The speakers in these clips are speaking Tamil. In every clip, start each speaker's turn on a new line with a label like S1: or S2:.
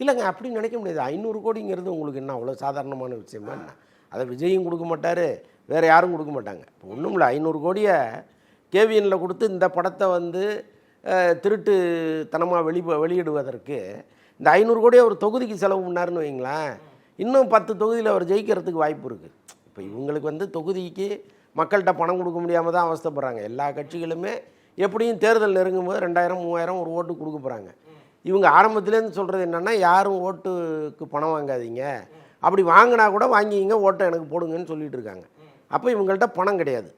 S1: இல்லைங்க, அப்படி நினைக்க முடியாது. 500 கோடிங்கிறது உங்களுக்கு என்ன அவ்வளோ சாதாரணமான விஷயமா என்ன? அதை விஜயும் கொடுக்க மாட்டார், வேறு யாரும் கொடுக்க மாட்டாங்க. இப்போ ஒன்றும் இல்லை, 500 கோடியை கேவிஎனில் கொடுத்து இந்த படத்தை வந்து திருட்டுத்தனமாக வெளியிடுவதற்கு இந்த 500 கோடியை அவர் தொகுதிக்கு செலவு பண்ணாருன்னு வைங்களேன், இன்னும் 10 தொகுதியில் அவர் ஜெயிக்கிறதுக்கு வாய்ப்பு இருக்குது. இப்போ இவங்களுக்கு வந்து தொகுதிக்கு மக்கள்கிட்ட பணம் கொடுக்க முடியாமல் தான் அவஸ்தைப்படுறாங்க. எல்லா கட்சிகளுமே எப்படியும் தேர்தல் நெருங்கும் போது 2000 3000 ஒரு ஓட்டு கொடுக்க போகிறாங்க. இவங்க ஆரம்பத்துலேருந்து சொல்கிறது என்னென்னா, யாரும் ஓட்டுக்கு பணம் வாங்காதீங்க, அப்படி வாங்கினா கூட வாங்கிங்க, ஓட்டை எனக்கு போடுங்கன்னு சொல்லிட்டு இருக்காங்க. அப்போ இவங்கள்ட்ட பணம் கிடையாது.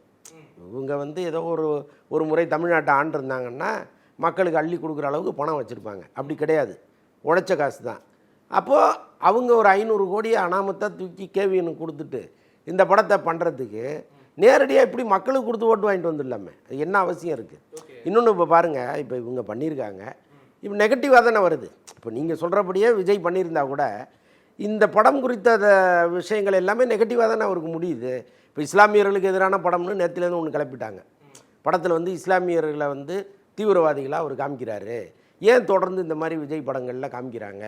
S1: இவங்க வந்து ஏதோ ஒரு முறை தமிழ்நாட்டை ஆண்டிருந்தாங்கன்னா மக்களுக்கு அள்ளி கொடுக்குற அளவுக்கு பணம் வச்சுருப்பாங்க. அப்படி கிடையாது, உழைச்ச காசு தான். அப்போது அவங்க ஒரு 500 கோடியை அனாமத்தாக தூக்கி கேவிஎனுக்கு கொடுத்துட்டு இந்த படத்தை பண்ணுறதுக்கு நேரடியாக இப்படி மக்களுக்கு கொடுத்து ஓட்டு வாங்கிட்டு வந்துடலாமே, அது என்ன அவசியம் இருக்குது? இன்னொன்று இப்போ பாருங்கள், இப்போ இவங்க பண்ணியிருக்காங்க, இப்போ நெகட்டிவாக தானே வருது. இப்போ நீங்கள் சொல்கிறபடியே விஜய் பண்ணியிருந்தா கூட இந்த படம் குறித்த விஷயங்கள் எல்லாமே நெகட்டிவாக தானே அவருக்கு முடியுது. இப்போ இஸ்லாமியர்களுக்கு எதிரான படம்னு நேற்றுலேருந்து ஒன்று கிளப்பிட்டாங்க. படத்தில் வந்து இஸ்லாமியர்களை வந்து தீவிரவாதிகளாக அவர் காமிக்கிறாரு. ஏன் தொடர்ந்து இந்த மாதிரி விஜய் படங்களில் காமிக்கிறாங்க?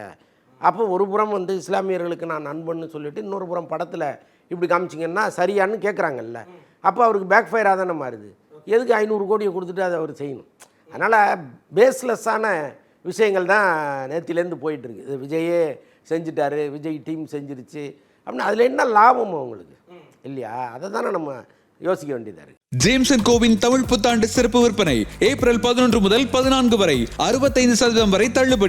S1: அப்போ ஒரு புறம் வந்து இஸ்லாமியர்களுக்கு நான் நண்பன்னு சொல்லிவிட்டு இன்னொரு புறம் படத்தில் இப்படி காமிச்சிங்கன்னா சரியான்னு கேட்குறாங்கல்ல. அப்போ அவருக்கு பேக் ஃபயராக தானே மாறுது. எதுக்கு 500 கோடியை கொடுத்துட்டு அதை அவர் செய்யணும்? அதனால் பேஸ்லெஸ்ஸான விஷயங்கள் தான் நேற்றுலேருந்து போயிட்டுருக்கு. இது விஜயே செஞ்சுட்டாரு, விஜய் டீம் செஞ்சிருச்சு அப்படின்னு அதில் என்ன லாபம் அவங்களுக்கு இல்லையா? அதை தானே நம்ம யோசிக்க வேண்டியதாக இருக்குது.
S2: ஜேம்சன் கோவின் தமிழ் புத்தாண்டு சிறப்பு விற்பனை ஏப்ரல் 11 முதல் 14 வரை 65% வரை தள்ளுபடி.